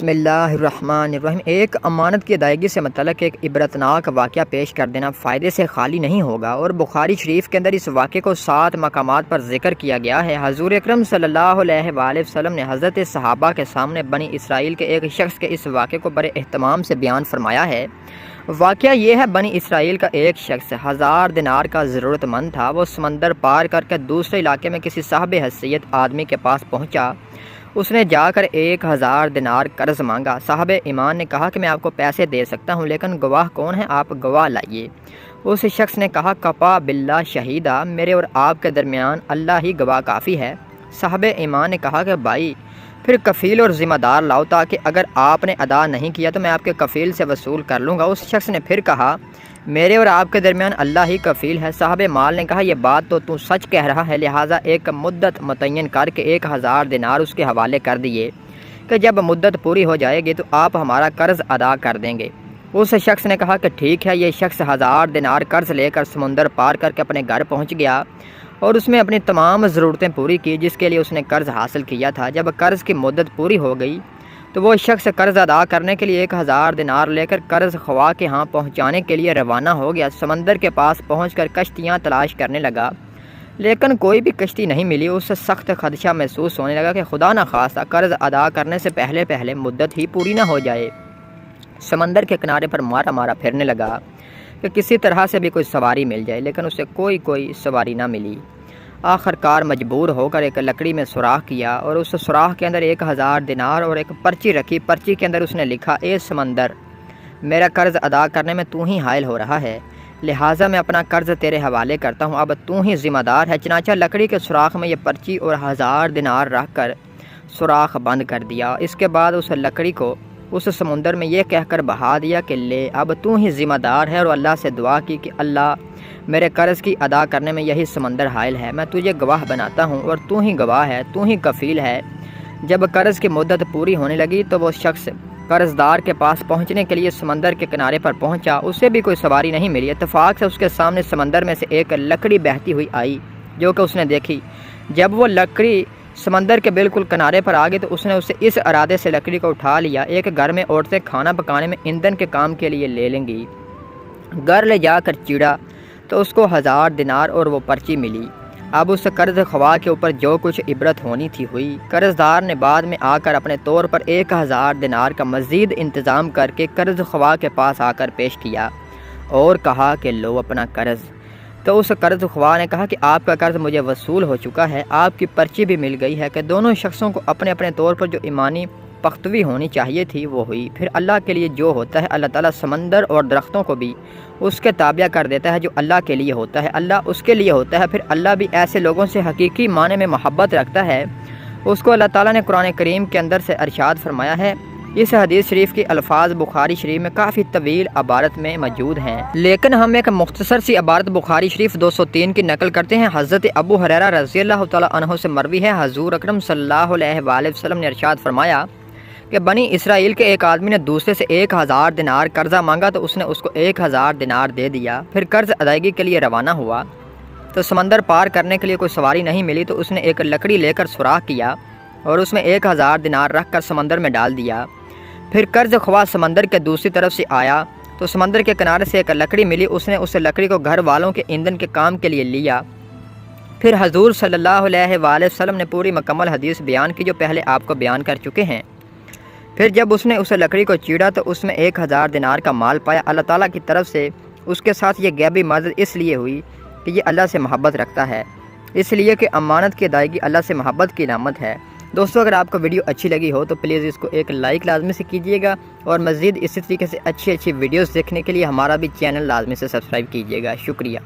بسم اللہ الرحمن الرحیم۔ ایک امانت کی ادائیگی سے متعلق ایک عبرتناک واقعہ پیش کر دینا فائدے سے خالی نہیں ہوگا، اور بخاری شریف کے اندر اس واقعے کو 7 مقامات پر ذکر کیا گیا ہے۔ حضور اکرم صلی اللہ علیہ وآلہ وسلم نے حضرت صحابہ کے سامنے بنی اسرائیل کے ایک شخص کے اس واقعے کو بڑے اہتمام سے بیان فرمایا ہے۔ واقعہ یہ ہے، بنی اسرائیل کا ایک شخص 1000 دینار کا ضرورت مند تھا۔ وہ سمندر پار کر کے دوسرے علاقے میں کسی صاحب حیثیت آدمی کے پاس پہنچا۔ اس نے جا کر 1000 دینار قرض مانگا۔ صاحب ایمان نے کہا کہ میں آپ کو پیسے دے سکتا ہوں، لیکن گواہ کون ہے؟ آپ گواہ لائیے۔ اس شخص نے کہا، کفا باللہ شہیدہ، میرے اور آپ کے درمیان اللہ ہی گواہ کافی ہے۔ صاحب ایمان نے کہا کہ بھائی پھر کفیل اور ذمہ دار لاؤ، تاکہ اگر آپ نے ادا نہیں کیا تو میں آپ کے کفیل سے وصول کر لوں گا۔ اس شخص نے پھر کہا، میرے اور آپ کے درمیان اللہ ہی کفیل ہے۔ صاحب مال نے کہا، یہ بات تو سچ کہہ رہا ہے، لہٰذا ایک مدت متعین کر کے 1000 دینار اس کے حوالے کر دیے کہ جب مدت پوری ہو جائے گی تو آپ ہمارا قرض ادا کر دیں گے۔ اس شخص نے کہا کہ ٹھیک ہے۔ یہ شخص 1000 دینار قرض لے کر سمندر پار کر کے اپنے گھر پہنچ گیا اور اس میں اپنی تمام ضرورتیں پوری کی جس کے لیے اس نے قرض حاصل کیا تھا۔ جب قرض کی مدت پوری ہو گئی تو وہ شخص قرض ادا کرنے کے لیے 1000 دینار لے کر قرض خواہ کے ہاں پہنچانے کے لیے روانہ ہو گیا۔ سمندر کے پاس پہنچ کر کشتیاں تلاش کرنے لگا، لیکن کوئی بھی کشتی نہیں ملی۔ اس سے سخت خدشہ محسوس ہونے لگا کہ خدا نخواستہ قرض ادا کرنے سے پہلے مدت ہی پوری نہ ہو جائے۔ سمندر کے کنارے پر مارا پھرنے لگا کہ کسی طرح سے بھی کوئی سواری مل جائے، لیکن اسے کوئی سواری نہ ملی۔ آخر کار مجبور ہو کر ایک لکڑی میں سوراخ کیا اور اس سوراخ کے اندر 1000 دینار اور ایک پرچی رکھی۔ پرچی کے اندر اس نے لکھا، اے سمندر، میرا قرض ادا کرنے میں تو ہی حائل ہو رہا ہے، لہٰذا میں اپنا قرض تیرے حوالے کرتا ہوں، اب تو ہی ذمہ دار ہے۔ چنانچہ لکڑی کے سوراخ میں یہ پرچی اور 1000 دینار رکھ کر سوراخ بند کر دیا۔ اس کے بعد اس لکڑی کو اس سمندر میں یہ کہہ کر بہا دیا کہ لے، اب تو ہی ذمہ دار ہے، اور اللہ سے دعا کی کہ اللہ، میرے قرض کی ادا کرنے میں یہی سمندر حائل ہے، میں تجھے گواہ بناتا ہوں اور تو ہی گواہ ہے، تو ہی کفیل ہے۔ جب قرض کی مدت پوری ہونے لگی تو وہ شخص قرض دار کے پاس پہنچنے کے لیے سمندر کے کنارے پر پہنچا۔ اسے بھی کوئی سواری نہیں ملی۔ اتفاق سے اس کے سامنے سمندر میں سے ایک لکڑی بہتی ہوئی آئی جو کہ اس نے دیکھی۔ جب وہ لکڑی سمندر کے بالکل کنارے پر آ گئی تو اس نے اسے اس ارادے سے لکڑی کو اٹھا لیا، ایک گھر میں عورتیں کھانا پکانے میں ایندھن کے کام کے لیے لے لیں گی۔ گھر لے جا کر چیڑا تو اس کو 1000 دینار اور وہ پرچی ملی۔ اب اس قرض خواہ کے اوپر جو کچھ عبرت ہونی تھی ہوئی۔ قرض دار نے بعد میں آ کر اپنے طور پر 1000 دینار کا مزید انتظام کر کے قرض خواہ کے پاس آ کر پیش کیا اور کہا کہ لو اپنا قرض۔ تو اس قرض خواہ نے کہا کہ آپ کا قرض مجھے وصول ہو چکا ہے، آپ کی پرچی بھی مل گئی ہے، کہ دونوں شخصوں کو اپنے اپنے طور پر جو ایمانی پختوی ہونی چاہیے تھی وہ ہوئی۔ پھر اللہ کے لیے جو ہوتا ہے، اللہ تعالیٰ سمندر اور درختوں کو بھی اس کے تابع کر دیتا ہے جو اللہ کے لیے ہوتا ہے، اللہ اس کے لیے ہوتا ہے۔ پھر اللہ بھی ایسے لوگوں سے حقیقی معنی میں محبت رکھتا ہے۔ اس کو اللہ تعالیٰ نے قرآن کریم کے اندر سے ارشاد فرمایا ہے۔ اس حدیث شریف کی الفاظ بخاری شریف میں کافی طویل عبارت میں موجود ہیں، لیکن ہم ایک مختصر سی عبارت بخاری شریف 203 کی نقل کرتے ہیں۔ حضرت ابو ہریرہ رضی اللہ تعالیٰ عنہ سے مروی ہے، حضور اکرم صلی اللہ علیہ وآلہ وسلم نے ارشاد فرمایا کہ بنی اسرائیل کے ایک آدمی نے دوسرے سے 1000 دینار قرضہ مانگا تو اس نے اس کو 1000 دینار دے دیا۔ پھر قرض ادائیگی کے لیے روانہ ہوا تو سمندر پار کرنے کے لیے کوئی سواری نہیں ملی، تو اس نے ایک لکڑی لے کر سوراخ کیا اور اس میں 1000 دینار رکھ کر سمندر میں ڈال دیا۔ پھر قرض خواہ سمندر کے دوسری طرف سے آیا تو سمندر کے کنارے سے ایک لکڑی ملی، اس نے اس لکڑی کو گھر والوں کے ایندھن کے کام کے لیے لیا۔ پھر حضور صلی اللہ علیہ وآلہ وسلم نے پوری مکمل حدیث بیان کی جو پہلے آپ کو بیان کر چکے ہیں۔ پھر جب اس نے اس لکڑی کو چیڑا تو اس میں 1000 دینار کا مال پایا۔ اللہ تعالیٰ کی طرف سے اس کے ساتھ یہ غیبی مدد اس لیے ہوئی کہ یہ اللہ سے محبت رکھتا ہے، اس لیے کہ امانت کی ادائیگی اللہ سے محبت کی علامت ہے۔ دوستو، اگر آپ کو ویڈیو اچھی لگی ہو تو پلیز اس کو ایک لائک لازمی سے کیجیے گا، اور مزید اسی طریقے سے اچھی ویڈیوز دیکھنے کے لیے ہمارا بھی چینل لازمی سے سبسکرائب کیجیے گا۔ شکریہ۔